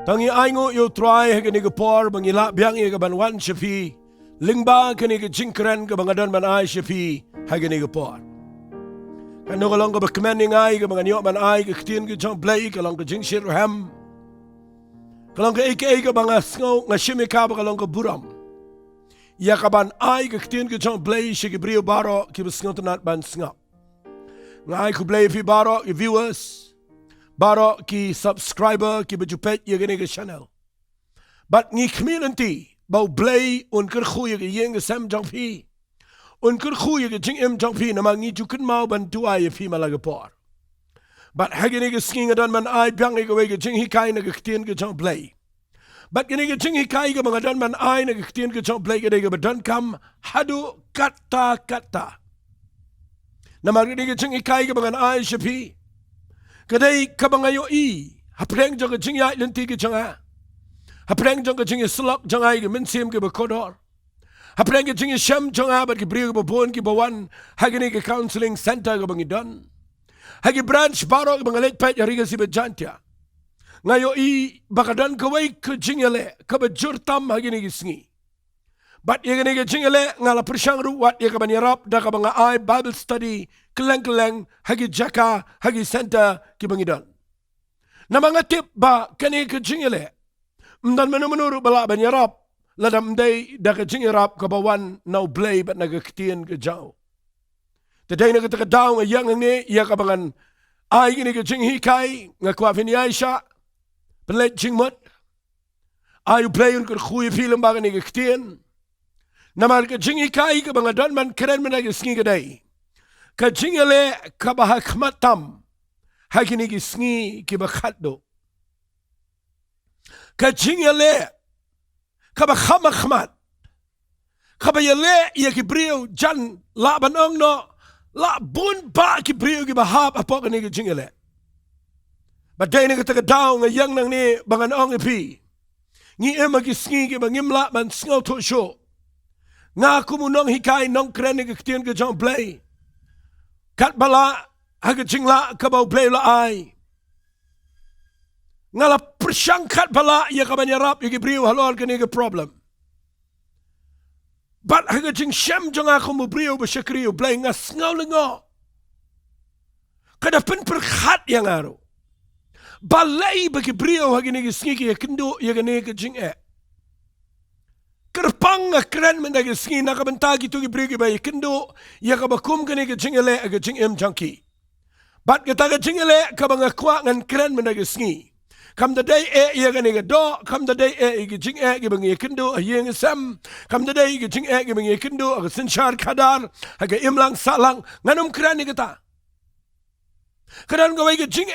Tangi aingo yo try hagani ko por bangila biang ye ban wan shafi lingba kani ko jingkren ko bangadon man ai shafi hagani ko por. Kano ko lang ko bakmening ai ko banganyo man ai ko ktin ko jong play ko lang ko jingshir ham. Ko lang ko ko banga sngo nga shimika ko lang ko buram. Ya ka ban ai ko ktin ko jong play shigi brio baro ki sngo tanat ban sngo. Nga ai ko play fi baro viewers. Baro ki subscriber ki bejupet ye gani ke channel. But ngi community bau play un ker khoye ke yeng sam jong phi. Un ker khoye ke jing em jong phi na ma ngi jukun mau ban tu ai phi malaga por. But hagani ke sking adan man ai byang ke we ke jing hikai na ke tien ke jong play. But gani ke jing hikai ke bang adan man ai na ke tien ke jong play ke de ke badan kam hadu kata. Na ma gani ke jing hikai ke bang ai shapi. Kadai kabangayo hapreng jong jing ya lenti ke janga hapreng jong jing slok janga ke mensim ke bakodor hapreng jing sham janga bat ke brio ke bon ke bawan hagini ke counseling center ke bangidon hagi branch baro ke bangalet pet yari ke si bejantia ngayo bakadan ke wai ke Jingialeh ke bejurtam hagini ke sngi bat ye gani ke Jingialeh ngala persang ruwat ye ke banyarap da ke banga ai Bible study keleng hagi jaka hagi center ki bangidon. Na mga tip ba kani ke Jingialeh mdan menuru bala banyarap ladam day da ke Jingiarap ka bawan now play but nagaktian ke jaw. Taday na kita daw ng yang ni iya ka bangan ay gini ke Jinghikai nga kwa fini Aisha pelet Jingmut ayu play un ke khuy film ba ni gaktian. Na mga ke Jinghikai ka bangadon man keren man nagisngi kaday. Ka Jingialeh ka Hakhmat Tam hagini ki Sngi Kiba Khatduh. Ka Jingialeh ka Hakhmat ka Yale ya ki brio jan la banong no la bun ba ki brio ki bahab apok ni ki Jingialeh. Baday ni ka daw nga yang nang ni bangan ong ipi. Ngi ema ki Sngi ki bangimla man sngaw to show. Nga kumunong hikai NONGKREN ni ki ktien ki jong play. Kat bala haga jingla kabau play la ai. Ngala persang kat bala ya kabanyarap ya gibriu halol kani ke problem. But haga jing syam jong aku mu briu besyakriu play ngas ngau lengo. Kada pen perkhat yang aru. Balai bagi briu haga ni sngi ya kendo ya gani ke jing Kerpang keren mendagi Sngi nak bentagi tu gibriu gi bayi kendo ya ka bakum kani ke Jingialeh ke jing em jangki. Bat kita ke Jingialeh ka banga kwa ngan keren mendagi Sngi. Kam the day ya gani ke do, kam the day ke jing gi bangi kendo yeng sam, kam the day ke jing gi bangi kendo ke sinchar kadar, haga imlang salang nganum keren ni kita. Keren gawai ke jing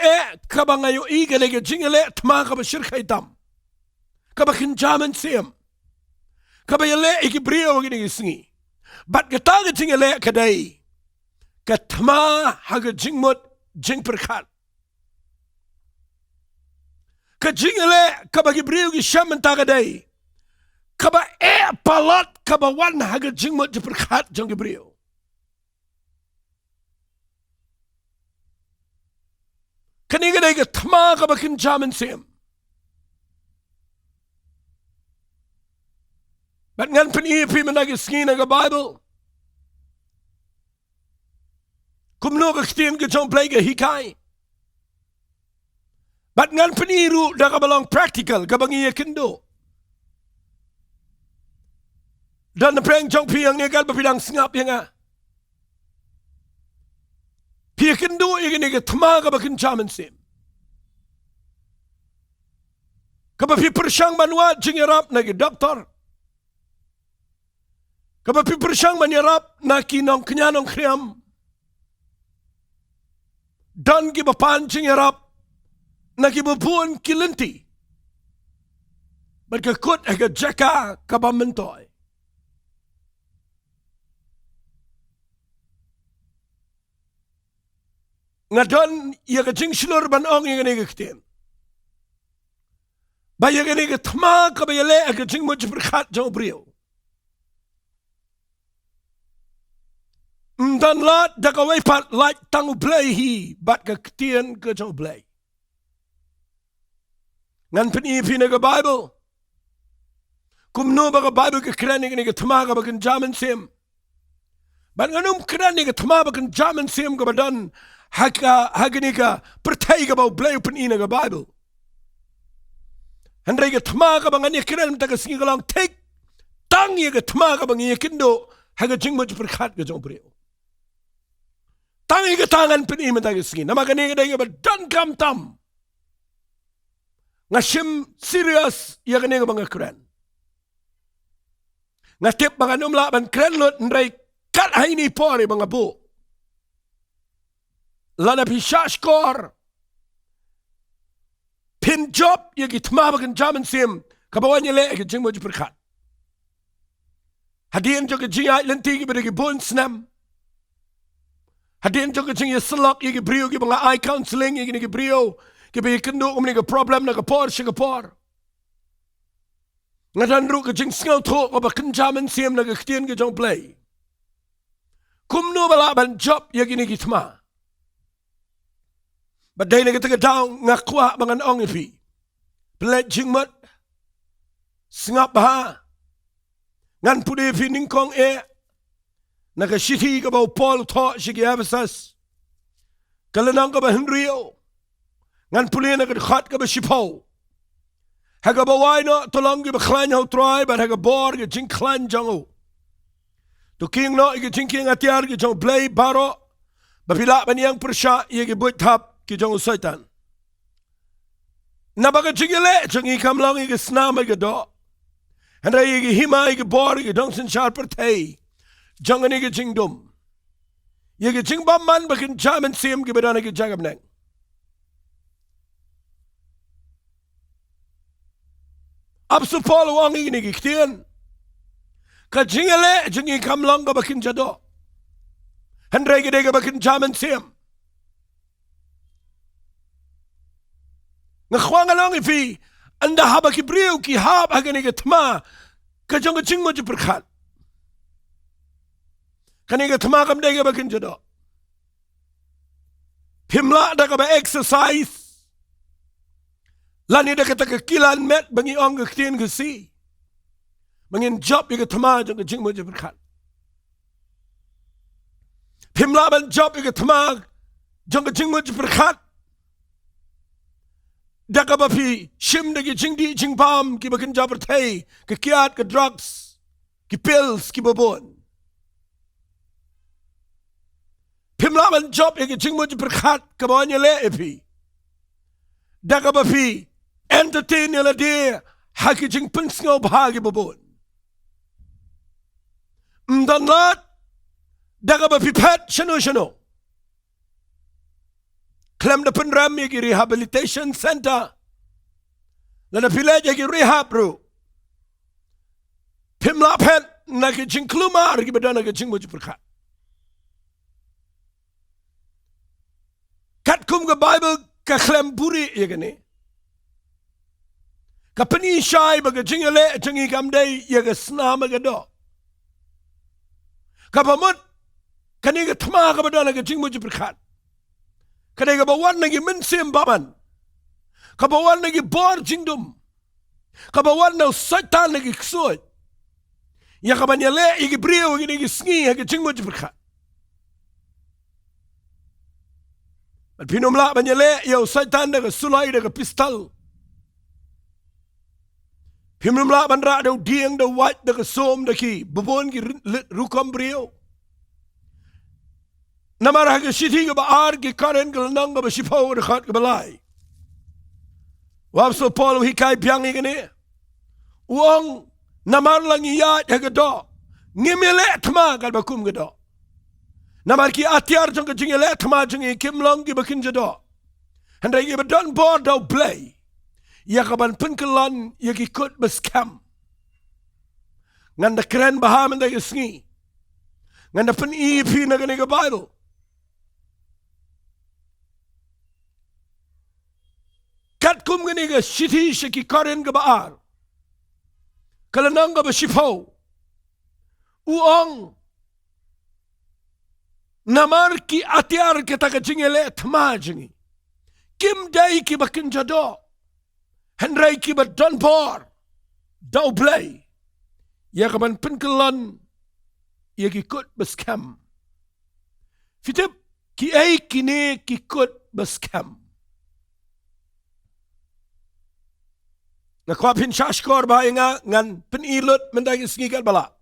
ka banga yo gani ke Jingialeh tma ka bashirkai tam. Ka bakinjaman sim. Kabayale ikibrio gini Sngi. Bat kata Jingialeh kadai. Katma haga jingmut jing perkat. Ka Jingialeh kabagi brio gi syam menta kadai. Kaba palat kabawan haga jingmut jing perkat jang gibrio. Kani kadai katma kabakin jaman sim. But ngan penipi menagi Sngi naga Bible. Kumno ka ktien ke jong play ke hikai. But ngan peniru da ka balong practical ka bangi ye kendo. Dan na preng jong piang ni gal bapidang singap yang a. Pia kendo ye gini ke tma ka bakin chaman sim. Ka bapi persyang manwa Jingiarap nagi doktor. Kapapi persang manyarap na kinong kanyanong kriyam. Dan kibapan Jingiarap na kibapuan kilenti. Berkakut aga jaka kabamentoy. Ngadon iya ka jing silur banong iya gani kaktin. Baya gani katma kabayale aga jing mo jiberkat jang brio. Dan lat da ka pat like tangu play hi bat ka ktien ka jong play. Ngan penipi na ka Bible. Kumno ba ka Bible ka kren ni ka tama ka bakan jaman sim. Ban nganum kren ni ka tama bakan jaman sim ka badan hagani ka pertai ka ba blay penina ka Bible. Handai ka tama ka bang ani kren ta ka singi ka lang take tang ye ka tama ka bang ye kindo haga jing mo perkhat ka jong brio. Tang ye ka tangan penima ta ka singi. Nama ka ni ka dai ka badan kam tam. Ngashim serious ya ka ni ka bang kren. Ngatip mga numla ban kren lot nray kat hay ni pori mga bu. Lana pishash kor. Pin job ya gitma bagan jaman sim kabawan niya le ka jing mo perkat. Hadian jo ka jing ay lanti ki bada ki bon snam. Hadian jo ka jing ya salak ya ki brio ki mga eye counseling ya ki brio ki bada kendo kumni ka problem na ka por siya ka por. Ngatan ru ka jing sngaw to ka bakan jaman sim na ka ktiyan ka jong play. Kumno bala ban job ya gini gitma. Baday na kita ka daw ngakwa bangan ong ipi. Pelet jing mat. Sngap baha. Ngan pudi ipi ningkong Naka shiti ka ba Paul to shiki abasas. Kalanang ka ba Henrio. Ngan puli na ka khat ka ba shipaw. Haga bawai no tolong gi baklan ho try but haga bor gi jing klan jango. To king no gi jing king atiar gi jong play baro. Bapila baniang persya ye gi buit tap gi jong satan. Nabaga Jingialeh jong ikam long gi snam gi do. Handra ye gi hima gi bor gi dong sin sharper tay. Jong ani gi jing dum. Ye gi jing bam man bakin jaman sim gi badana gi jagam nang. Absu Paul wang ini giktian. Ka Jingialeh jingi kam long ka bakin jado. Handrai gede ka bakin jaman siam. Ngakhwang along ifi anda haba ki briu ki hab hagani ka tma ka jong ka jing mo ji perkhat. Kani ka tma kam dai ka bakin jado. Himla da ka ba exercise. Lani da kata kekilan met bangi ong kektian ke si. Bangin job yang ketama jong ke jing mo je berkat. Pimla ban job yang ketama jong ke jing mo je berkat. Da ka bapi shim da ke jing di jing pam ki bakin job bertai ke kiat ke drugs ki pills ki babon. Pimla ban job yang ke jing mo je berkat ke bawanya le epi. Da ka bapi entertain nila dia haki jing pensngaw bahagi babon. Mdanlat daga ba pipet shano. Klem na penram yagi rehabilitation center. Lana pilaj yagi rehab bro. Pimla pet naki jing klumar gi badana ki jing mo perkat. Kat kum ga Bible ka klem buri yagani. Kapani shai baga Jingialeh jingi kamday yaga snama ga do. Kapamut kani ga tma ka badana ga jing mo perkat. Kani ga bawan nagi minsim baman. Kabawan nagi bor jingdum. Kabawan na satan nagi ksuot. Ya kabanyale igi brio igi nagi sngi ga jing mo perkat. At pinumla banyale yaw satan na ga sulay na ga pistol. Pimnumla bandra daw dieng daw white da kasom da ki bubon ki rukam brio. Namara ka shiti ka baar ki karen ka lanang ka basipaw da khat ka balay. Wapso Paul hikay piyangi ka ni. Uang namar lang iyat ka do. Ngimile tma ka bakum ka do. Namar ki atyar jong ka Jingialeh tma jong ikim lang ki bakin jado. Handai ki badon board daw play. Yakaban penkelan yakikut beskam. Nganda keren bahaman da yasngi. Nganda pen ipi na ganiga Bible. Kat kum ganiga shiti shaki karen ga baar. Kalanang ga basipaw. Uong. Namar ki atyar kita ka Jingialeh tma jingi. Kim day ki bakin jado. Henry Kiba Don Por Dau Play Ya kaman penkelon Ya kikut beskam Fitip Ki ay kini kikut beskam Nakwa pin shashkor bahaya nga Ngan penilut mendagi sengikat bala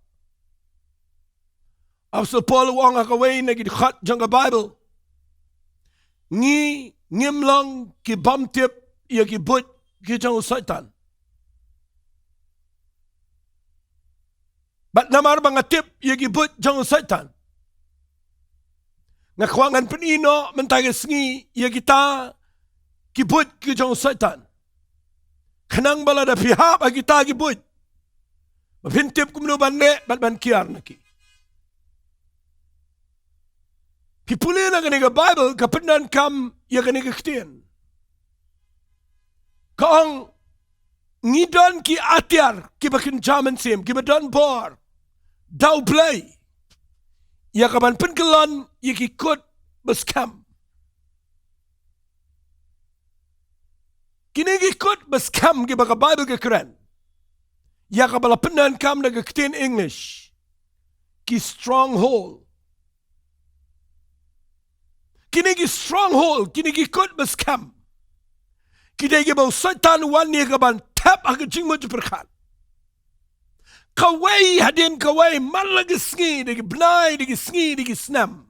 Apostle Paul wang akaway na gidikhat jang ka Bible Ngi ngimlang ki bamtip Ya ki but ki jang usaitan Bat namar mga tip Ya ki but jang usaitan Ngakwangan penino mentagi sengi Ya kita ki but ki jang usaitan Kanang bala da pihap kita ki but Mapintip kumno banne bat ban kiar naki Pipuli na kaniga Bible kapenan kam ya kaniga kitian. Kaang ngidon ki atiar ki bakin jaman sim ki badon bor. Dau play. Ya kaman penkelon ya ki kut beskam. Kini ki kut beskam ki baka Bible ke keren. Ya kabala penan kam na kitian English. Ki stronghold. Kini ki stronghold, kini ki kut beskam. Kini ki bau satan wan ni kaban tap aga jing mo perkat. Kawai hadin kawai malag sngi digi bnai digi sngi digi snam.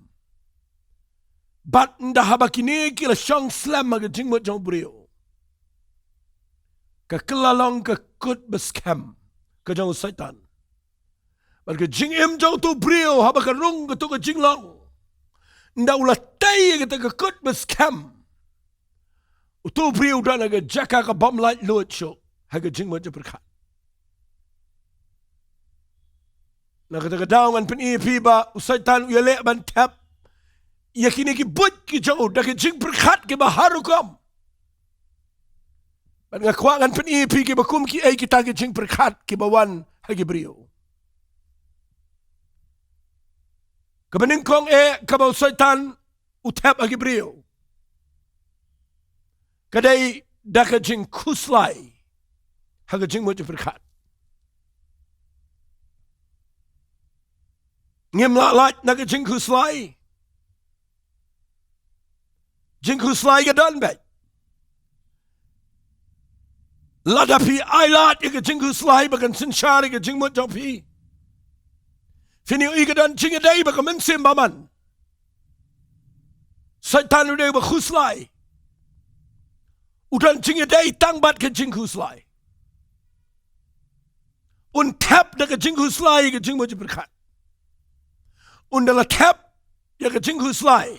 Bat nda haba kini ki la shong slam aga jing mo jong brio. Ka kelalong ka kut beskam ka jong satan. Bat ka jing im jong tu brio haba ka rung ka tu ka jing long. Nda ulatay kita ka kut beskam. Utu brio dan aga jaka ka bom light load show. Haga jing mo perkat. Nakatagadaw man pinipi ba usaitan uyale ban tap. Yakini ki but ki jao daki jing perkat ki baharu kam. Ban ngakwangan pinipi ki bakum ki ay kita ki jing perkat ki bawan hagi brio. Kabaning kong kabaw saitan utap agi brio. Kadai daka jing kuslay. Haga jing mo perkat. Ngim lat naga jing kuslay. Jing kuslay ka don bet. Ladapi ay lat iga jing kuslay bagan sinsyari ka jing mo jopi. Finiu igadan jingiday baka mensim baman. Saitan uday ba khuslay. Udan jingiday tangbat ka jing khuslay. Untap na ka jing khuslay ka jing mo jiberkat. Undala tap ya ka jing khuslay.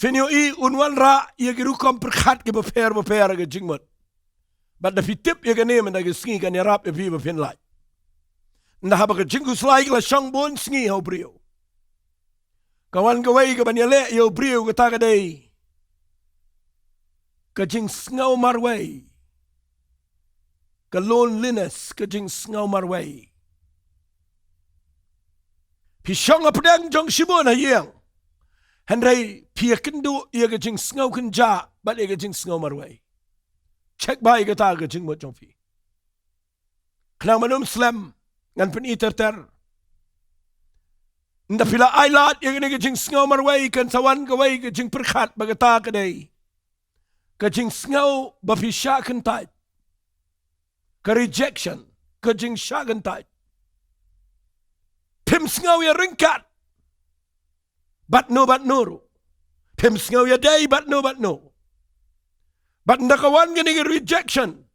Finiu unwan ra ya girukam perkat ka baper ka jing mo. Bat na pitip ya ka neman na ka sngi ka nirap ya pi bapin lay. Nahaba ka jingku slay la siyang bon sngi ho brio. Kawan kaway ka banyale yo brio ka tagaday. Ka jing sngaw marway. Ka loneliness ka jing sngaw marway. Pisong apdang jong shibon hayang. Henry piyakindu iya ka jing sngaw kinja bat iya ka jing sngaw marway. Check bay ka taga jing mo jong pi. Kanang manum slam. Ngan pen iter-ter. Nda pila ailat yang ini kajing sengaw marway kan sawan kaway kajing perkat bagata kadai. Kajing sengaw bapisya kentai. Ka rejection kajing sya kentai. Pim sengaw ya ringkat. Bat no. Pim sengaw ya day bat no. Bat nda kawan gani rejection.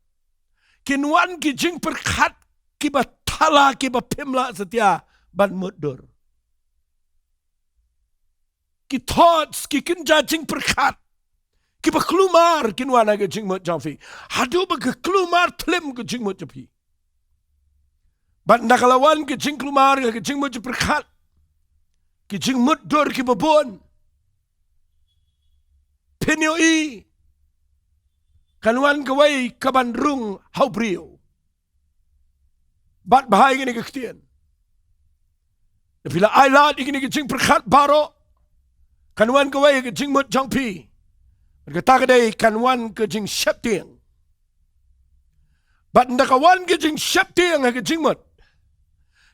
Kinwan kajing perkat kibat Hala kiba pimla setia ban mudur. Ki thoughts ki kinja jing perkat. Kiba klumar kinwana ke jing mut jamfi. Hadu ba ke klumar tlim ke jing mut japi. Ban nakalawan ke jing klumar ke jing mut perkat. Ki jing mudur ki babon. Pinyo kanwan kaway kaban rung hau brio. Bat bahaya gini keketian. Bila ailat gini kecing perkat baro. Kanwan kawai kecing mut jangpi. Berkata kadai kanwan kecing syaptiang. But nakawan ka jing shapti ang jing mot.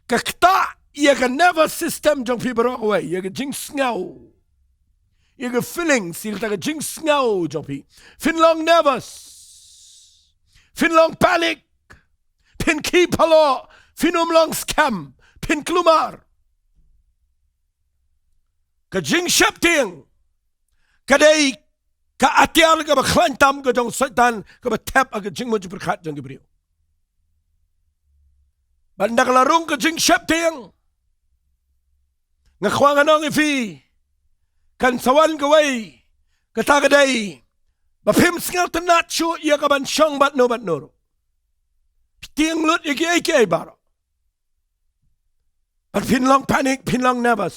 Kakta ia ka nervous system jong pi barok away. Ia ka jing sngaw. Ia ka feelings ia ka jing sngaw jong pi. Finlong nervous. Finlong panic. Pin ki palo. Finumlong scam. Pin klumar. Ka jing shapti ang. Kadai ka atyal ka baklantam ka jong satan ka batap aga jing mo jing berkat jong gibriu. Banda kalarong ka jing shapting. Ngakwangan ang ifi. Kan sawan gaway. Katagaday. Bapim singal tanat syo iya ka ban syong bat no. Tiang lut iki baro. But pinlong panic, pinlong nervous.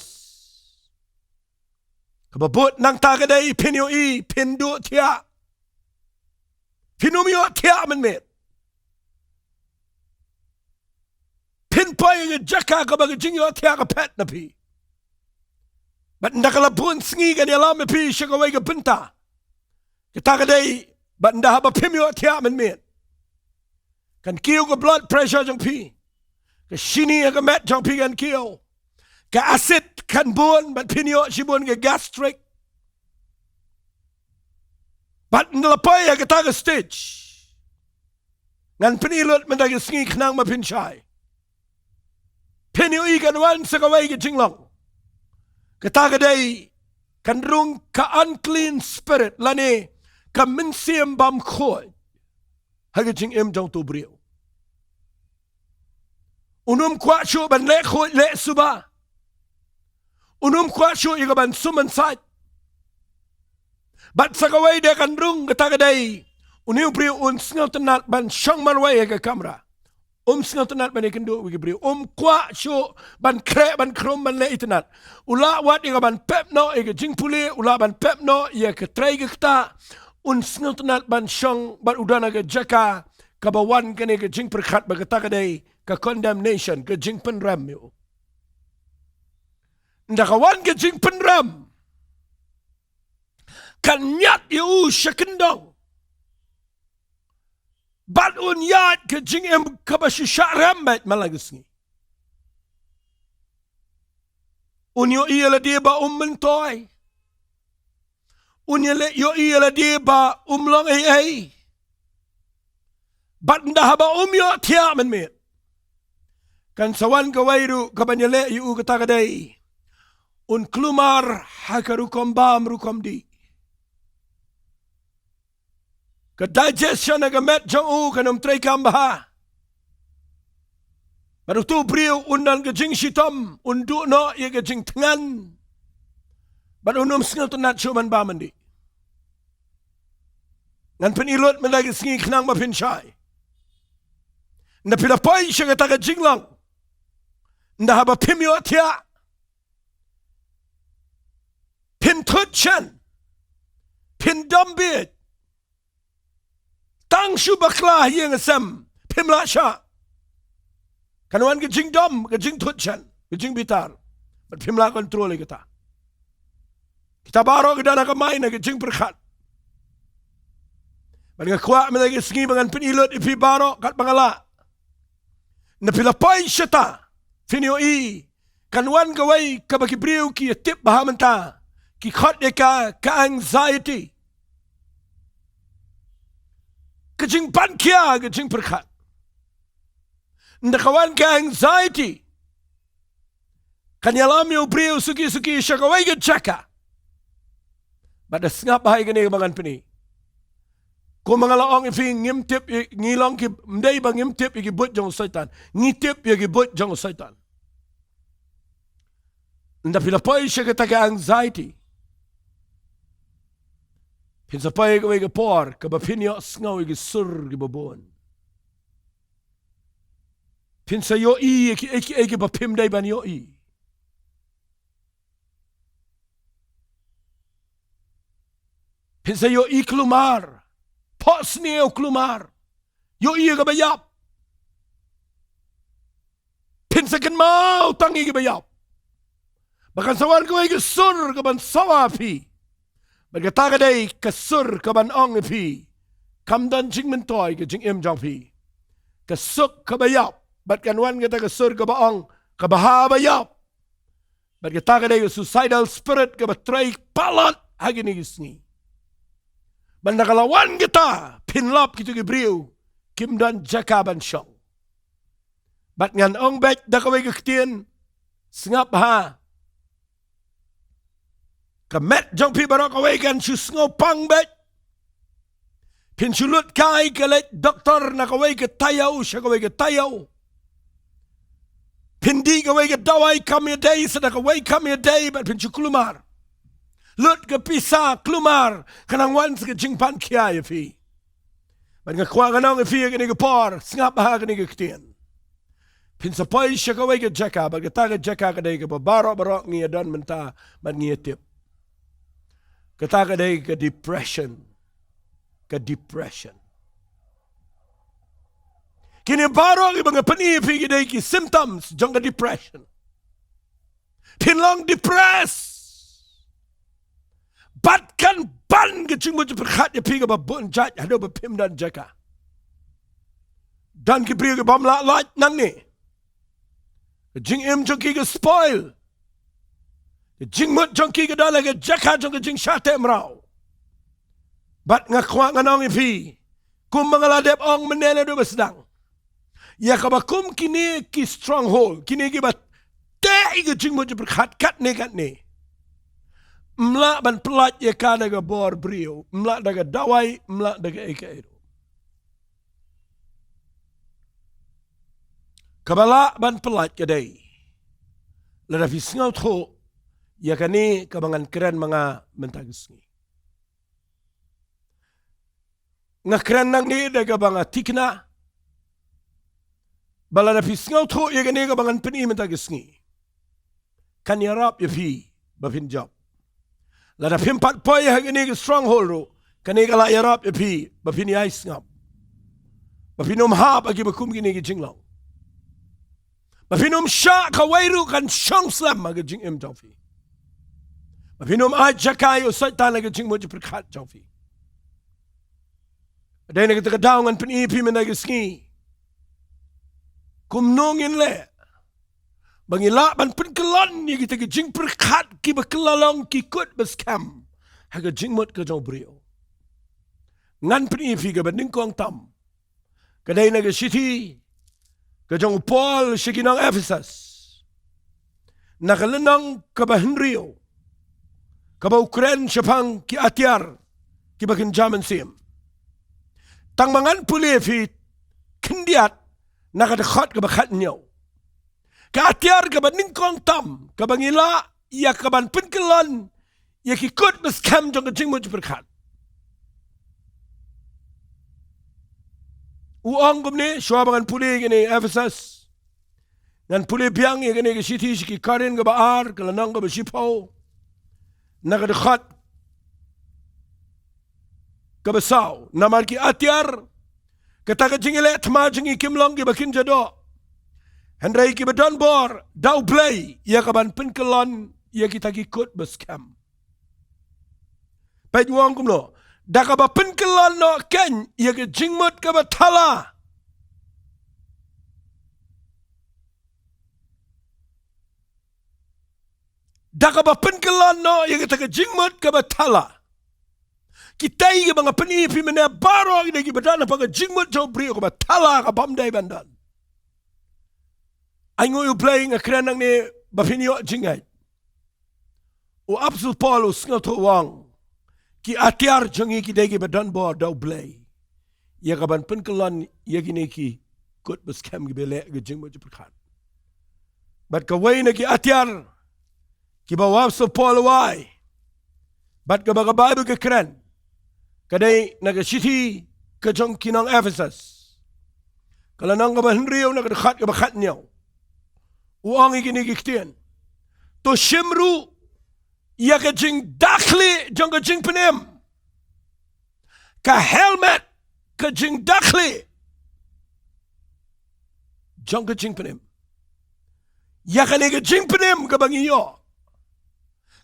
Kababot nang tagaday pinyo pindu tiya. Pinumyo tiya man met. Pinpoy nga jaka ka baga jingyo tiya ka pet na pi. But nakalabun sngi ka niya pi siya kaway ka punta. Kita ka day, but ndahaba pimyo tiya man met. Kan kiyo ka blood pressure jang pi. Ka shini ka met jang pi kan kiyo. Ka acid kan buon, but pinyo si buon ka gastric. But nalapay ka taga stage. Ngan pinilot man taga sngi knang mapinshay. Pinyo ikan wan sa kaway ka jinglong. Katagaday, kan rung ka unclean spirit, lani, ka minsiyam bam khod. Haga jing jong tubriyo. Unum kwa syo ban le khod le suba. Unum kwa syo iga ban suman sait. Bat sa kaway de kan rung katagaday, uniw briyo unsngaw tanat ban syang marway ka kamera. Singaw tanat ban ikan do wigi brio. Kwa syo ban kre ban krom ban le itanat. Ula wat iga ban pep no iga jing puli. Ula ban pep no ia ke tray ke kta. Singaw tanat ban syong ban udana ke jaka. Kabawan kani ke jing perkat bagata kadai ke condemnation ke jing penram yo. Ndakawan ke jing penram. Kan nyat yu syakendong. Bat unyat ke jing kabashisha rambat malagasni. Unyo iya dia ba mentoy. Unyo yo iya dia ba long ai. Bat ndah ba yo tia men met. Kan sawan kawairu kabanyale yu katagadai. Klumar hakarukom bam rukom di. Ka digestion na gamet jang kanum tray kambaha. Baru tu brio undan ke jing shitom undu no ye ke jing tengan. Baru unum singal tunat syuman bamandi. Ngan penilot menagi singi kenang mapinshay. Nda pilapoy siya kata ke jing lang. Nda haba pimyo tiya. Pin tutchen. Pin dumbit. Tang shu bakla yang asam pimla sha. Kanuan ke jing dom ke jing tutchan ke jing bitar. But pimla kontrol kita. Kita baro ke dana kamay na ke jing perkat. But ngakwa me lagi singi bangan penilot ipi baro kat bangala. Na pilapay siya ta. Finyo kanuan gaway kabaki briw ki tip bahamanta. Ki khot ka anxiety. Kajing pankia, kajing perkat. Ndakawan ka anxiety. Kanyalam yung briyo suki-suki siya kaway ka tsaka. Bada sngap bahay ka niya bangan pini. Kung mga laong ifi ngimtip, ngilong ki, mday ba ngimtip ikibut jang saitan. Ngitip ikibut jang saitan. Ndapilapoy siya kataka anxiety. Pinsapay ka may kapor, kabapinyo sngaw ikisur kibabon. Pinsayo iki bapimday ban yo Pinsayo klumar. Posniyo klumar. Yo kabayap. Pinsakan mau tangi kabayap. Bakan sawan ko ikisur kaban sawapi. Bagataga day kasur kaban ong pi. Kamdan jing mentoy ke jing jang pi. Kesuk kabayap. Bat kanwan kita kesur kabaong. Kabahabayap. Bat kita kadai suicidal spirit kabatray palat. Hagi ni gisngi. Bat nakalawan kita. Pinlap kita gibriw. Kimdan jakaban syong. Bat ngan ong bet dakaway kaktian. Sengap ha. Kamet jong pi barok away kan susngo pang bet. Pinsulut kai kalet doktor nakaway katayaw siya kaway katayaw. Pindi kaway kadaway kami day sa nakaway kami day bat pinsuklumar. Lut ka pisa klumar kanang wan sa kajingpan kaya yafi. Bat nga kwa kanang yafi kani kapar sngap ha kani kaktian. Pinsapay siya kaway kajaka bat kataga jaka kaday kababaro-barok niya don menta bat niya tip. Kataga day ka depression. Ka-depression. Kinibarong yung mga panipig day ki symptoms jong ka-depression. Pinlong depressed. Bat kan ban kaching mo yung perkat yung piga babun jat hado ba pimdan jaka. Dan ki priyo ki bamla-lat nang ni. Kajing im jong ki ka spoil. Kajing mut jong ki ka dala ka jaka jong kajing syate mraw. Bat nga kwa nga nong ipi. Kung mga ladep ong menena do basdang. Ya kabakum kini ki stronghold. Kini ki bat te iga jing mo jibrat kat ni. Mla ban pelat ya ka daga bor brio. Mla daga dawai. Mla daga eka ero. Kabala ban pelat kadai. Lada fisngaw to. Ya kani kabangan keren mga mentagisngi. Nga keren nang ni daga banga tikna. Bala na pisngaw to ya gani ka bangan pini mentagisngi. Kanyarap ya fi bapinjap. Lada pimpat po ya gani ka stronghold ro. Kani ka la yarap ya fi bapini ay ngap. Bapinom hap agi bakum gini ki jinglaw. Bapinom sya kawairu kan syang slam agi jing im jawfi. Bapinom ay jakay o saitan agi jing mo jiprikat jawfi. Ada yang kita kedaungan penipi menagisngi. Kumnongin le. Bangilaban penkelon yang kita kejing perkat ki bekelalong ki kut beskam. Haga jingmut ke jauh brio. Ngan penipi ke banding kuang tam. Kadai naga city. Ke jauh Paul syikinang Ephesus. Nakalenang ke bahan Rio. Ke ba Ukren syapang ki atiar. Ki bakin jaman sim. Tang mangan pulih fi kendiat nakadekhat ke bakat nyaw. Kaatiar ke baning kong tam ke bangila ya ke ban penkelan ya kikut beskam jong kejing mo berkat. Uang kumni syua mangan pulih gini Ephesus. Ngan pulih biang ya gini ke siti si Korinth ke baar ke lanang ke besipau. Nakadekhat kabasaw, naman ki atiar, kataka Jingialeh tma jingi kimlong ki bakin jado. Hendrai ki badan bor, daw blay, ya kaban penkelon, ya kita kikut beskam. Baik uang kumlo, da kaba penkelon no ken, ya ke jingmut kaba tala. Da kaba penkelon no, ya kita ke jingmut kaba tala. Kita ini mga penipi mana baro ini kita berdan apa ke jingmut jauh brio ke tala ke bamdai bandan. Aingo you playing a krenang ni bapinyo jingai. O absolut Paul usngal to wang ki atiar jangi ki degi berdan bor dau play. Ya kaban penkelan ya gini ki kut beskam ki bele ke jingmut jeperkan. Bat kawai na ki atiar ki bawa absolut Paul wai. Bat ke baga Bible ke kren. Kadai naga city ke jong kinang Ephesus. Kalau nang kaban Rio naga dekat ke bakat nyaw. Uang igini giktian. To shimru ya ke jing dakhli jong ke jing penem. Ka helmet ke jing dakhli jong ke jing penem. Ya ke jing penem ke bangiyo.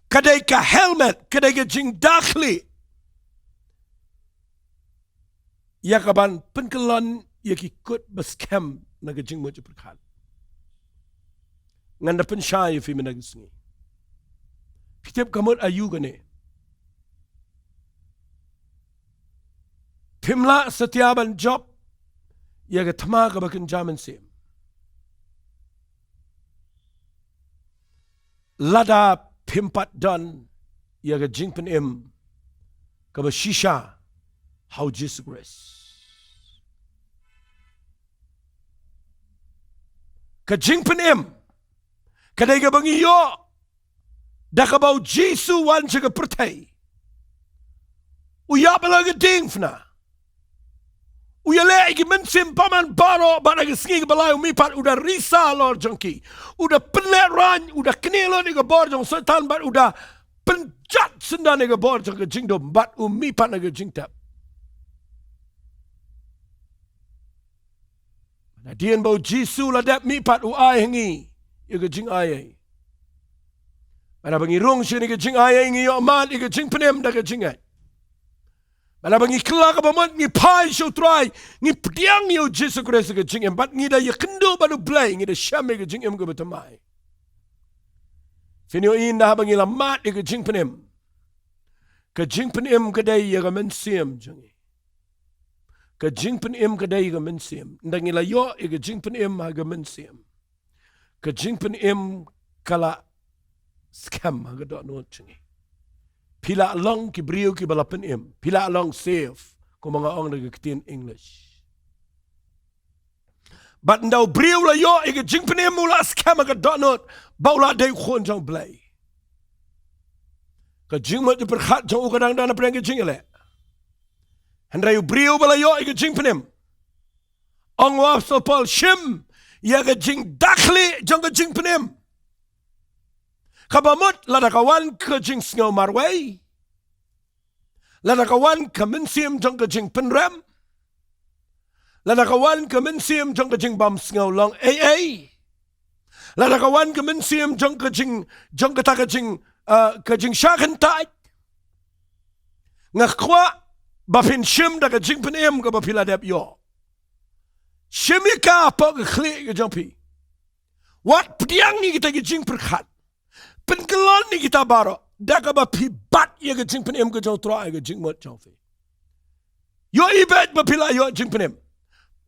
Kadai ka helmet kadai ke jing dakhli. Ya kaban penkelon ia ikut bascam na gajing mo perkhat nganda penshay fi minagisngi pitip kamot ayu gane pimla setiaban job ia ga thama ka bakin jaman sim lada pimpat dan ia ga jingpen em ka ba shisha how Jesus grace ka jingpen em kadai ga bangi yo da ka bau Jesus wan ga pertai uya bala ga dingfna uya le igi mensim paman baro bana ga sngi balai umi pat uda risa lor jongki uda penle ran uda knelo ni ga bor jong sultan bat uda penjat senda ni ga bor jong ga jingdom bat umi pat na ga jingtap na dien bau jisu la dap mi pat u ai hangi ya ga jing ai bana bangi rong shi ni ga jing ai ngi yo man i ga jing penem da ga jing ai bana bangi kelak ba mon ngi pai sho try ngi pdiang yo Jesus Christ ga jing em bat ngi da ya kendo ba lu play ngi da shame ga jing em ga batamai finyo in da bangi la mat ga jing penem ka jing penem ga dai ya ga men sim jing ka jing penem ga dai ga men sim ndangi la yo ga jing penem ha ga men sim ka jing penem kala scam ha ga do no jing pila long ki brio ki balapen em pila long save ko mga ong nagkitin English but ndaw brio la yo iga jingpen em mula scam ga donot baula day khon jong blay ka jingmo di perkhat jong ukadang dana preng ki jingialeh handra yu brio bala yo iga jingpen em ong waf so Paul shim ya ga jing dakhli jong ga jingpen em kabamot ladakawan ka jing sngaw marway ladakawan ka mensim jong ka jing penrem ladakawan ka mensim jong ka jing bam sngaw long ladakawan ka mensim jong ka jing shakan tai ngakwa bapin shim da ka jing penem ka bapila dep yo shim ka pa ka khli ka jong pi wat pdiang ni kita ki jing perkhat penkelon ni kita baro daka ba pi bat ye ga jing penem ga jong tra ga jing mot jong fi yo ibet ba pila yo jing penem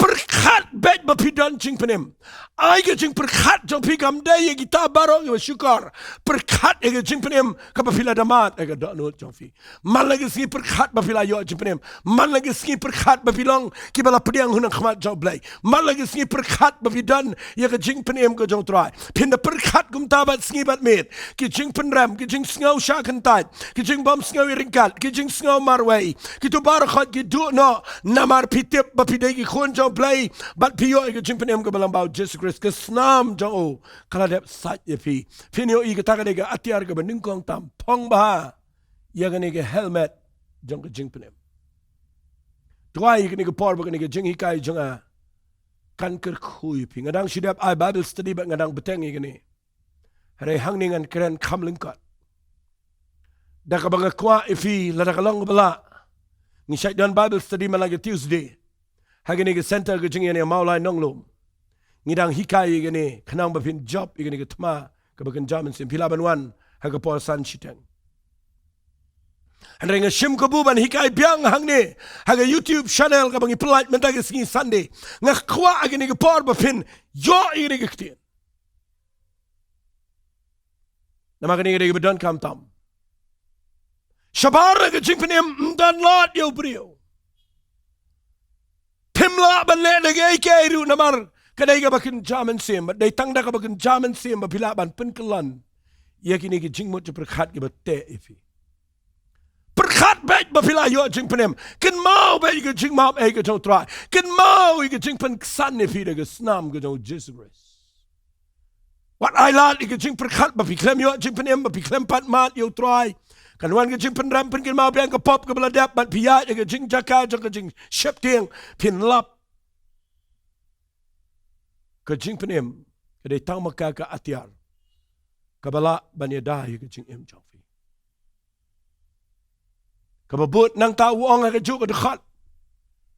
perkhat bet ba pi dan jing penem ai ga jing perkhat jong pi gam dai ye kita baro yo syukar perkhat ye ga jing penem ka ba pila damat ga da no jong fi man lagi si perkhat ba pila yo jing penem man lagi si perkhat ba pilong ki bala pediang hunang khmat jong blai man lagi si perkhat ba pi dan ye ga jing penem ga jong tra pin da perkhat gum tabat sngi bat met ki jing penram ki jing sngaw shakan tat ki jing bam sngaw ringkat ki jing sngaw marway ki tu bar khat ki du no namar pitip ba pi dai ki khon jong blai bat pi yo ki jing penem ga balang bau Jesus Christ ke snam jong o kala dep sat ye pi pin yo i ga ta ga atiar ga bening kong tam phong ba ya ga ne ga helmet jong ka jing penem twai ga ne ga por ba ga ne ga jing hikai jong a kan ker khui pi ngadang shidap ai Bible study ba ngadang beteng ga ne hare hang ningan keren kham lingkat da ka bang kwa ifi la da ka long bala ni shaidan Bible study malaga Tuesday hagani ga center ga jing ne maulai nonglum ngidang hikai ga ne khanang ba pin job ga ne ga thma ka bakan jaman sim pila ban wan ha ga por san shiteng hare nga shim ko buban hikai biang hang ne ha ga YouTube channel ka bang iplat men ta ga singi Sunday nga kwa ga ne ga por ba pin yo i ga ktin nama ga ne ga bedon kam tam shabar ga jing penem dan lot yo brio pimla ban le na ga ke ru namar kadai ga bakin jaman sim dai tang da ga bakin jaman sim ba pila ban pen kelan ya kini ga jing mo je perkhat ga bate ifi perkhat bet ba pila yo jing penem ken mau ba ga jing mau e ga jong tra ken mau ga jing pen san ifi da ga snam ga jong Jesus what I like ga jing perkhat ba pi klem yo jing penem ba pi klem pat mat yo try kan wan ga jing pen ram pen ken mau ben ga pop ga bla dap bat pi ya ga jing jaka jong ga jing shep tiang pin lap ka jing penem ka dai tang maka ka atiar ka bala ban ya dai ka jing em jong fi ka babut nang ta wong ka ju ka khat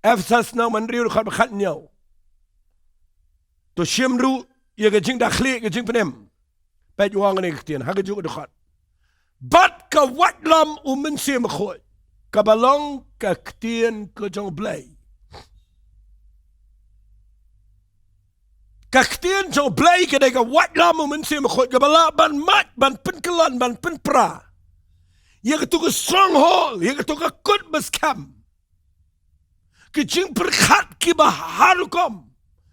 Efsas nang manriu khat bakhat nyau. To shimru ye ga jing dakhli ga jing penem. Pet wang ne ktian ha ga ju de khat. Bat ka watlam mense mkhoi. Ka balong ka ktian ka jong blai. Ka ktian jong blai ka de ka watlam mense mkhoi ka bala ban mat ban penkelan ban penpra. Ye ka tu ka stronghold, ye ka tu ka kut baskam. Kejing perkhat ki baharukom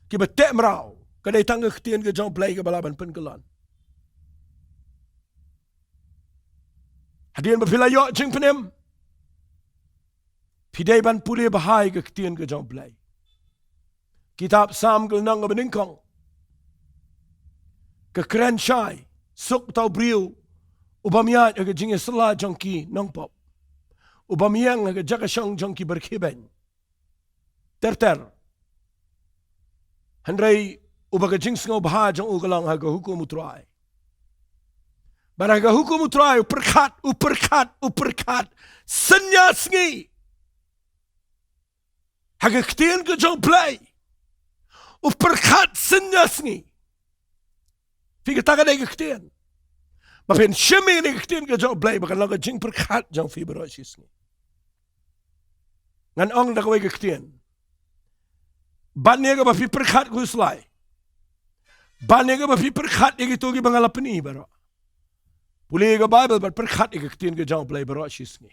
ki betek merau kadai tang ketian ke jong play ke balaban penkelan hadian berfilayo jing penem pidai ban pulih bahai ke ketian ke jong play kitab sam ke nang beningkong ke keren syai suk tau briu ubamiat ke jing sela jong ki nong pop ubamiang ke jaga syong jong ki berkiben ter Handrai ubaga jingsngo baha jong ugalang haga hukum utrai. Baraga hukum utrai uperkat Sngi haga ktien ke jong play uperkat Sngi Fika taga de ktien Mapin shimi de ktien ke jong play baka laga jing perkat jong fi berosisni ngan ong da ke ktien Bannya ba fi perkhat guslai. Bannya ba fi perkhat ye gitu gi bangala peni baro. Puli ga Bible ba perkhat ye ktien ge jong play baro shisni.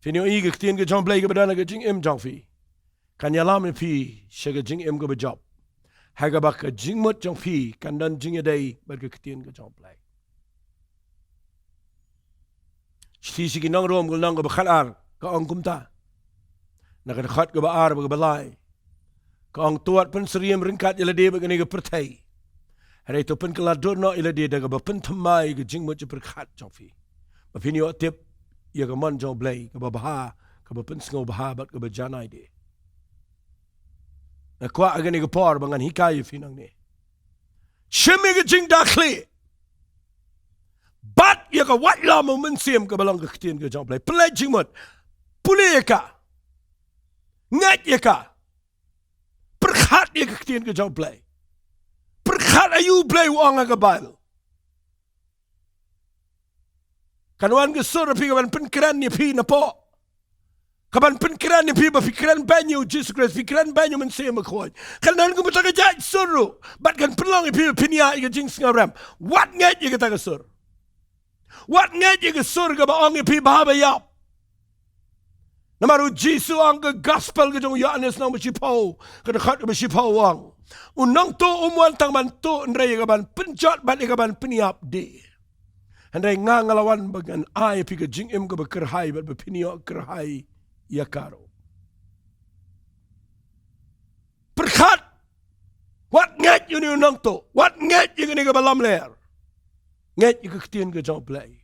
Finio i ge ktien ge jong play ge badana ge jing em jong fi. Kan yalam fi shega jing em ge ba job. Haga ba ka jing mot jong fi kan dan jing ye dai ba ge ktien ge jong play. Shti si gi nang rom gul nang ge ba khalar ka ong kumta. Na ka khat ge ba ar ba ge balai. Kang tuat pen seriem ringkat ila dia begini ke pertai. Hari itu pen kelador no ila dia daga pen temai ke jing mo je perkat jong fi. Mapini o tip ia ke man jong blai ke baha ke pen sengau baha bat ke berjanai dia. Na kuat agani ke por bangan hikai fi nang ni. Shemi ke jing dakhli. Bat ia ke wat lama mensiem ke balang ke ketien ke jong blai. Pelai jing mot. Pulih ka. Ngat ia ka. Perkhat ye ketien ke jong play. Perkhat ayu play wang ke Bible. Kanwan ke sur pi kaban penkran ni pi na po. Kaban penkran ni pi ba fikran banyu Jesus Christ fikran banyu men se ma khoi. Kanan ku mata ke jai suru. Bat kan pelong pi pinia ke jing ngaram. What ngat ye ke ta ke sur. What ngat ye ke sur ke ba ong pi ba ba yap. Namaru Jisu ang ke gospel ke jong Yohanes nang besipau ke dekat ke besipau wang. Unang to umuan tang ban to ndrai ke ban penjot ban ke ban peniap de. Handai ngalawan bagan ai pi ke jing em ke bekerhai bat bepinio kerhai ya karo. Perkat. Wat ngat you ni unang to. Wat ngat you ni ke balam ler. Ngat you ke ketien ke jong play.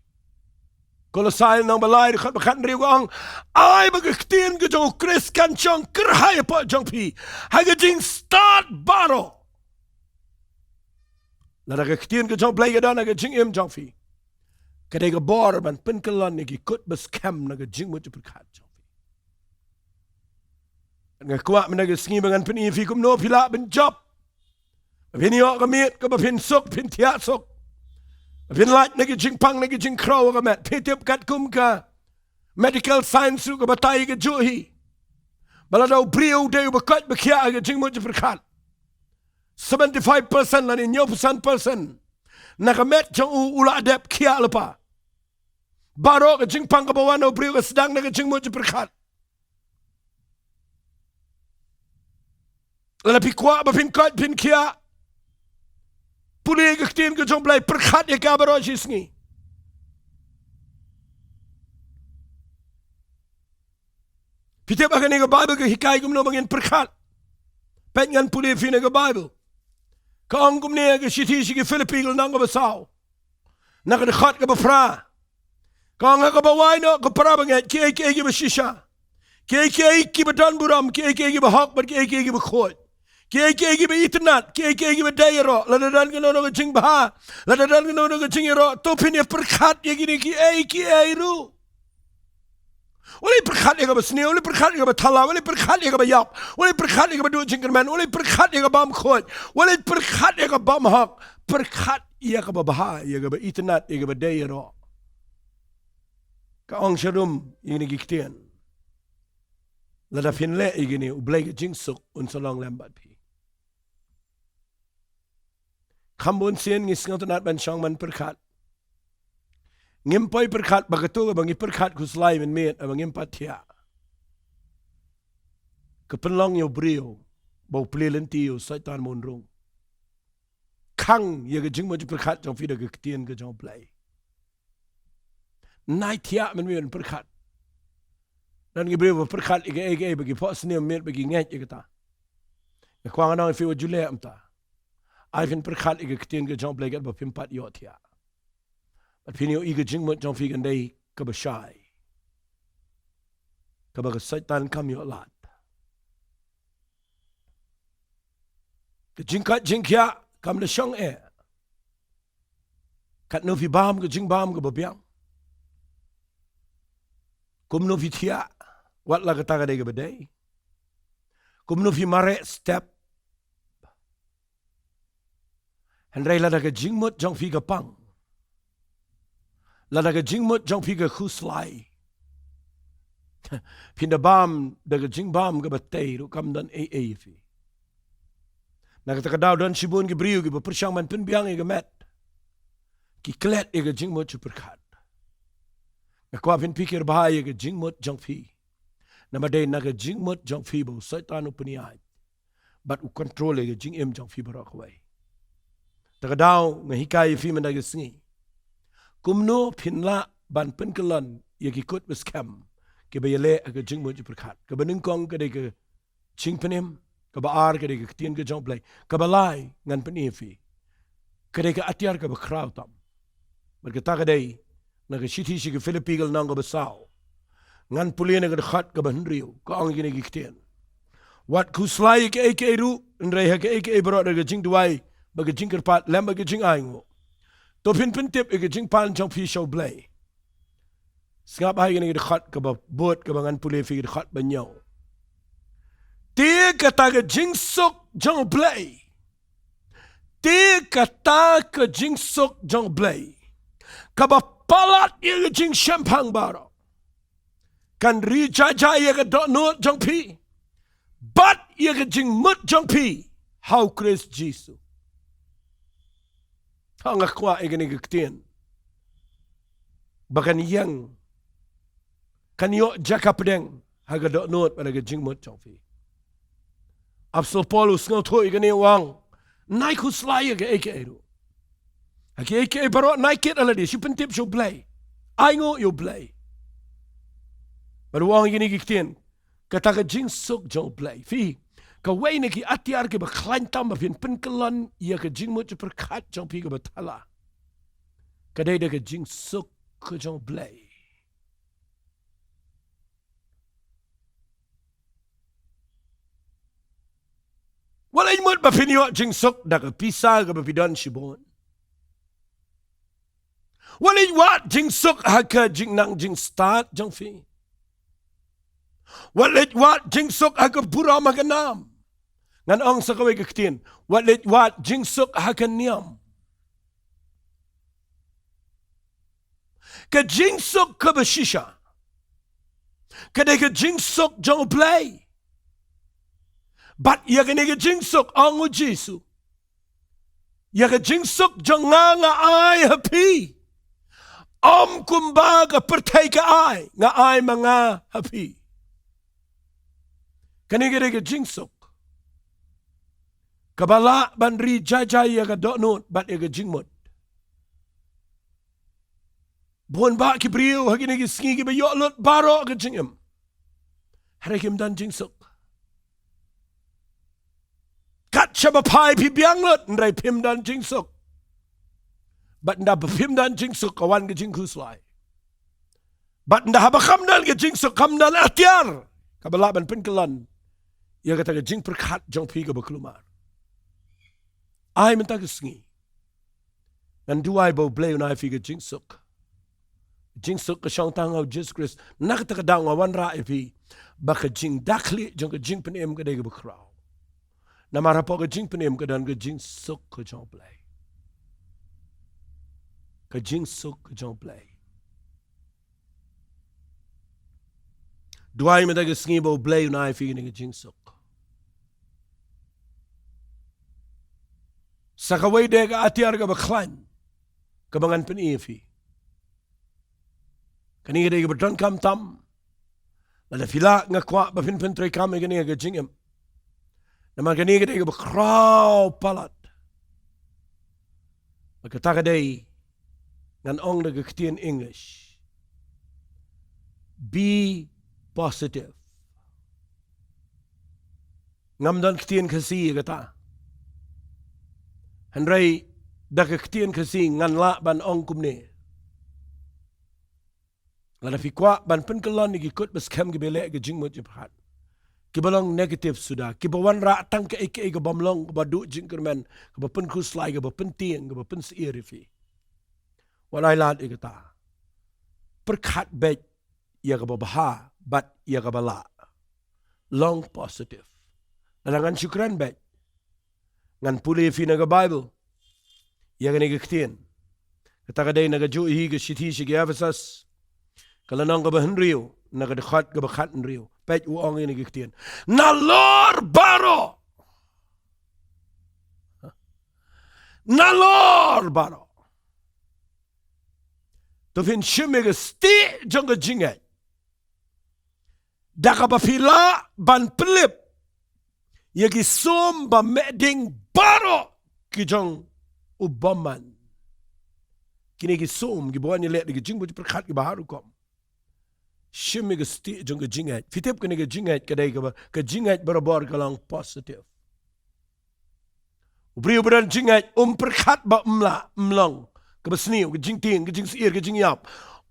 Kalau saya nang balai dekat bakan riu ang, ai bagi ketien ke jong Chris kan jong kerhai pa jong pi, haga jing start baro. Lada ke ketien ke jong play ke dan haga jing em jong pi. Kadai ke bor ban penkelan ni ki kut baskam naga jing mo perkat jong pi. Nga kuat menaga sengi bangan peni fi kum no pila ben job. Peni ok kamit ke pin sok pin tiat sok. Vin light nagi jing pang nagi jing crow ka met pitip kat kum ka medical science ka batai ka juhi baladaw brio de ba kat ba kya ka jing mo je perkat 75% la ni 9% nakamet jang ula adep kya lepa baro ka jing pang ka bawano brio ka sedang nagi jing mo je perkat la pi kwa ba pin kat pin kya Pulih ke ketien ke jong play perkat ye ka baro shisngi. Pitip akan ke Bible ke hikai kum no bangin perkat. Pet ngan pulih fina ke Bible. Ka ong kum ne ke shiti shi ke Filipino nang ke basau. Nak de khat ke bafra. Ka ong ke bawai no ke para banget ke ke bashisha. Ke ke badan buram ke ke bahak ber ke bakhot. Kia be internet, kia be dairo, ladadan ke nono ke jing baha, ladadan ke nono ke jing iro, to pini perkat ye gini ki ru. Oleh berkat ia ke besni, oleh berkat ia ke betala, oleh berkat ia ke bayap, oleh berkat ia ke berdua jingkerman, oleh berkat ia ke bam khot, oleh berkat ia ke bam hak, berkat ia ke berbahaya, ia ke berinternet, ia ke berdaya roh. Ka ong syarum ini giktian. Lada finle igini ublay ke jingsuk unsolong lambat pi. Kambun sien ngis ngotonat ban syang man berkat. Ngimpoy berkat bagatu bangi berkat kuslai men met abang empatia. Kepenlong yo brio bau plelenti yo saitan monrong. Kang ye ke jing mo berkat jong fida ke ketien ke jong play. Nai tia men met berkat. Dan brio berkat ege bagi pos ni met bagi ngai ye kata. Ya kwang anong fi wajule amta. Ai fin berkat ege ketien ke jong play kat ba pimpat yo tia. At pinyo iga jingmut jong figan day kabashay. Kabaga saitan kam yo lat. Ka jingkat jingkya kam na syang Kat no fi bam ka jing bam ka babyang. Kum no fi tia wat la kata day ka baday. Kum no fi mare step. Handray la da ka jingmut jong fi ka pang. Lada ka jingmut jong pi ka khuslai. Pinda bam daga jing bam ka batay ru kam dan fi. Nakata ka daw dan sibun ki briu ki persyang man pin biang ka met. Ki klet ka jingmut chu perkat. Nakwa pin pikir bahaya ka jingmut jong pi. Namaday na ka jingmut jong pi bo saitan upaniay. But u control ka jing jong pi barakway. Taka daw ngahikay fi man daga sngi. Kumno pinla ban penkelan ya kikut beskam ke bayale aga jingmo je perkat ke benengkong ke de ke jing penem ke baar ke de ke tien ke jong play ke balai ngan penefi ke de ke atiar ke bakraw tam berkata ke de na ke siti si ke Filipigel nang ke besau ngan pulien ke khat ke banriu ke ang gini gikten wat kuslai ke ru ndrai ke bro de ke jing duai ba ke jing kerpat lem ba ke jing aingo to pin tip ke jing pan jong pi show blay skap hai ni de khat ke ba bot ke bangan pule fi de khat banyo te kata ke jing sok jong blay te kata ke jing sok jong blay ka ba palat ye jing champang baro kan ri ja ye ke do no jong pi but ye ke jing mut jong pi how Christ Jesus Hangak kwa igani gaktian. Bakan yang kanyo jaka pedeng haga dok not pada jingmut jongfi. Apostol Paulus ngau to igani wang naik huslaya ke eke eru. Haki eke baro naik it aladi si pentip so play. Aingo yo play. Baru wang igani gaktian kata ke jing sok jong play. Fi kawai neki atiar ke baklan tam bapin penkelan ia ke jing mo perkat jong pi ke batala. Kadai de ke jing sok ke jong blay. Walai mot bapin yo jing sok da ke pisa ke bapidan shibon. Walai wat jing sok ha ke jing nang jing start jong fi. Walai wat jing sok ha ke pura maganam. Ngan ong sa kaway kaktin, wat jingsuk hakan niyam. Ka jingsuk ka bashisha. Ka de ka jingsuk jong play. But ya ka ne ka jingsuk ang Jesu. Ya ka jingsuk jong nga ay happy. Kumbaga pertay ka ay, nga ay mga happy. Ka ne ka jingsuk. Kabala banri jajai ya ka donut bat ya ka jingmut. Buon ba ki brio hagi nagi sngi ki ba yolot baro ka jingim. Harikim dan jingsuk. Kat siya pai pi bianglot nrai pim dan jingsuk. Bat nda pim dan jingsuk kawan ka jingkuslai. Bat nda habakam dan ka jingsuk kam dan atiar. Kabala ban penkelan. Ya kata ka jing perkat jong pi ka baklumar. Ay mentag sngi. Nan duai bo blay unai figa jingsuk. Jing suk ka shang tang au Jesus Christ nak ta ka dang wan ra pi ba ka jing dakli jong ka jing pen em ka de ka kraw na mara po ka jing pen em ka dan ka jing suk ka jong play ka jing suk ka jong play duai me da ka sngi bo play na fi ni ka jing suk sa ka wei de ka atiar ka ba khlan ka bangan pen e fi kani ga de ba kam tam la fila nga kwa ba pin tre kam ga ni ga jingem na ma kani ga de ba kraw palat ba ka ta ga de ngan ong de ga in English be positive ngam dan ktien kasi ga ta hanrai da ka ktien kasi ngan la ban ong kum ne la fi kwa ban pen kelon ni kut bas kem ge bele ge jing mo jiphat ki balong negative sudah ki bawan ra tang ke ge bamlong ba du jing kermen ke ba pen ku slai ge ba pen tieng ge ba pen sier fi wan ai lat ge ta perkhat bet ya ge ba ha bat ya ge bala long positive langan syukran bet ngan puli fi na ge bible ya ge ne ge ktien kata ga dei na ge ju hi ge shithi shi ge Ephesus kalau nang ka bahenriu na ka dekhat ka bakhat nriu pet u ong ini giktian na lor baro to fin shime ga sti jong ka jingat da ka ba fila ban plip ya ki som ba meding baro ki jong ubaman kini ki som ki buan ni let ki jing bu perkhat ki baharu kom shimmi ga sti jong ga jingat fitep kene ga jingat kadai ka jingat barabor kalang positive ubri ubran jingat perkhat ba mlong ka basniu ga jingting ga jing siir ga jing yap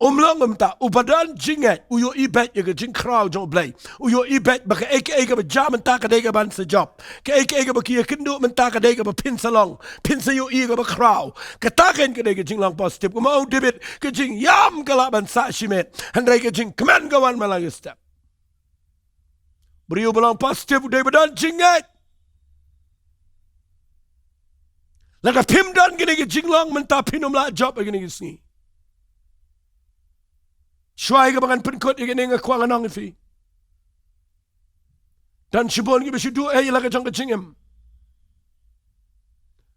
umlong umta ubadan jingat uyo ibet ya ga jing crowd jong blay uyo ibet ba ka aka ga ba jam ta ka dai ga ban sa job ka aka ga ba ki kindu man ta ka dai ga ba pin salong pin sa yo i ga ba crowd ka ta ken ka dai ga jing lang positive ko mau debit ka jing yam ka la ban sa shimet handrai ka jing command ga wan malang step beriu belang positive dai badan jingat la ka pim dan ga dai ga jing lang man ta pinum la job ga ni sni Shwai ka bangan penkot yang nga kwang anong fi. Dan shibon ki beshu du la ka jong ka jingem.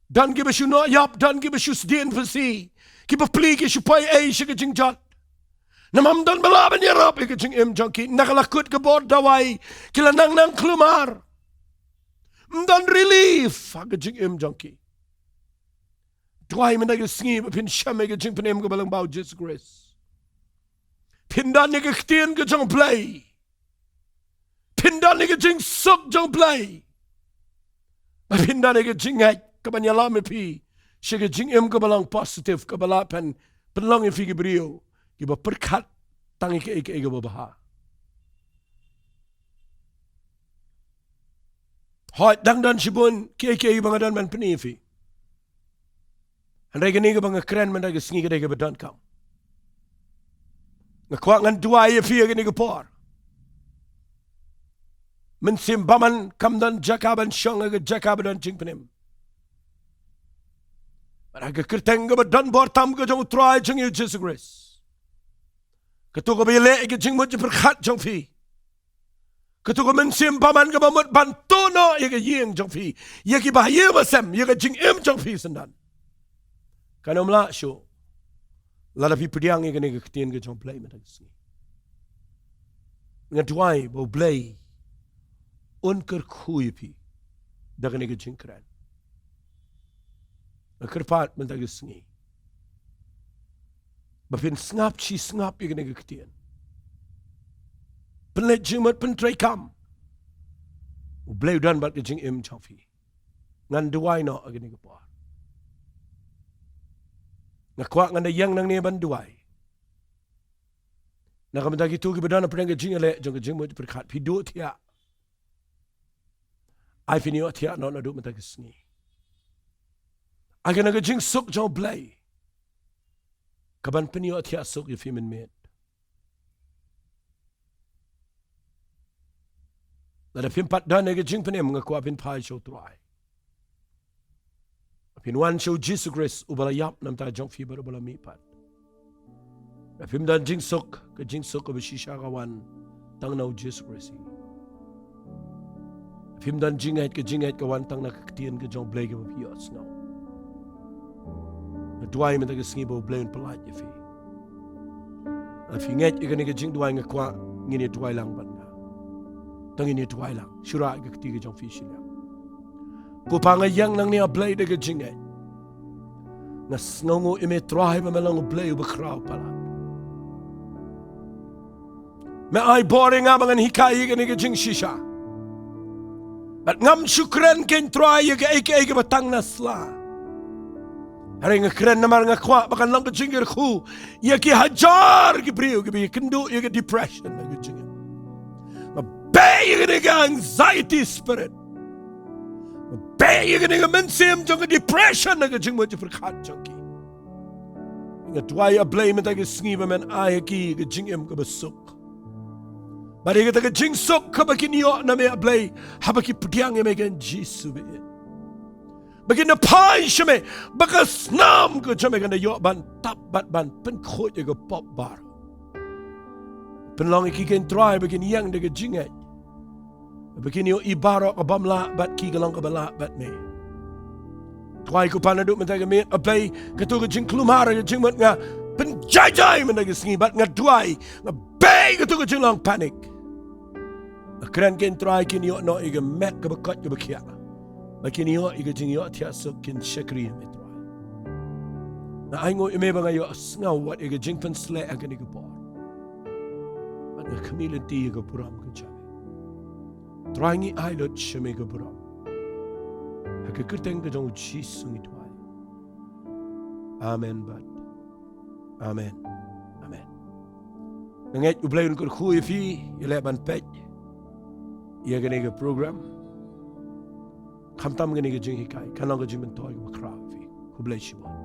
Dan ki beshu no yap dan ki beshu sdien fasi. Ki ba pli ki shu pai shi ka jing jot. Namam dan balaban ya rap ka jing em jong ki nakalakut ka bor dawai kila nang klumar. Dan relief ka jing em jong ki. Dwai man ka sngi pin shame ka jing penem ka balang bau Jesus Grace. Pindan ni ka ktien ka jong play. Pindan ni ka jing suk jong play. Pindan ni ka jing hat ka banyalam pi. Siya ka jing ka balang positive ka balapan penlang fi ka brio. Ki ba perkat tangi ka ika babaha. Hot dang dan sibun ki ika bangadan man penifi. Andai ka ni ka banga keren man ka sngi ka dai ka badan kam. Ngakwak ngan dua ya fiya gini gepor. Mensimbaman kamdan jakaban syong aga jakaban jing penim. Aga kerteng ga dan bor tam ga jong try jing yu Jesus Grace. Ketu ga bile ga jing mut perkhat jong fi. Ketu ga mensimbaman ga bamut bantono ya ga yeng jong fi. Ya ki bahaya basem ya ga jing im jong fi sendan. Kana mla syo. Lada pi pediang yang kena ketien ke jom play macam ni. Dengan tuai bau play unker kui pi dah kena ke jingkran. Kerpat macam ni. Bapin ngap yang kena ke ketien. Penlet jimat pentrai kam. Play dan bat ke jing im chafi. Ngan tuai no kena ke par. Nakwak nganda yang nang ni banduai. Nakamda gitu ki badana pernah Jingialeh jong jing mo perkat pidu tia. Ai fini tia no na du mata kisni. Aga naga jing suk jong play. kaban penyo atia sok ye fi men met la pim pat dan ge jing penem nga kwa pin pai show try pin wan show Jesus Christ ubala yap nam ta jong fi bar ubala mi pat la pim dan jing sok ko shisha ka wan tang nau Jesus Christ pim dan jing het ka wan tang na ktien ke jong blege ba pios no na duai me ta ge sngi bo blain palat ye fi la fi nget ge jing duai nga kwa ngini duai lang ban tang ini tuai lang shura ga kti ga jong fi shila ko pa nga yang nang ni ablay de ga jinge na snongo ime try ba melang ablay ba kraw pala me ai boring nga mga hikai ga ni ga jing shisha but ngam shukran ken try ga eke batang na sla hari nga kren namar nga kwa bakan lang ga jingir khu ya ki hajar ki priyo ki bi kendu ya ga depression na ga jinge Bayang anxiety spirit. Bayang mensim jong depression na jing mo jing verkat jongki. Nga tuay a blame ta sngi ba men ay ki jing em ka besuk. Bari ka jing sok ka bakinyo na me ablay habaki pdiang em gen jisu be. Bagin na pai shme baka snam ko jame kan yo ban tap bat ban pen khot ga pop bar. Penlong ki ken try bagin yang de jing ay. Begini yo ibarok abamla bat ki galang kabala bat me. Tuai ko panaduk mentaga me ablay ketu ke jing klumara ke jing mat nga penjajai mentaga sngi bat nga tuai nga bay ketu ke jing lang panik. Akran ken try kin yo no iga mek ke bakot ke bakia. Bakini yo iga jing yo tia sok kin shakri me try. Na aingo ime ba nga yo snga wat iga jing pen sle agan iga por. Bat nga kamilan ti iga puram ke jam. Trangi ailot sheme ga buram. Hakikirteng ga jong Jesus ngi tuai. Amen bat. Amen. Amen. Nget ublayon ko khu fi ilaban pej. Ia gani ga program. Khamtam gani ga jing hikai. Kanang ga jing ben toy ga kra fi. Ublay shibon.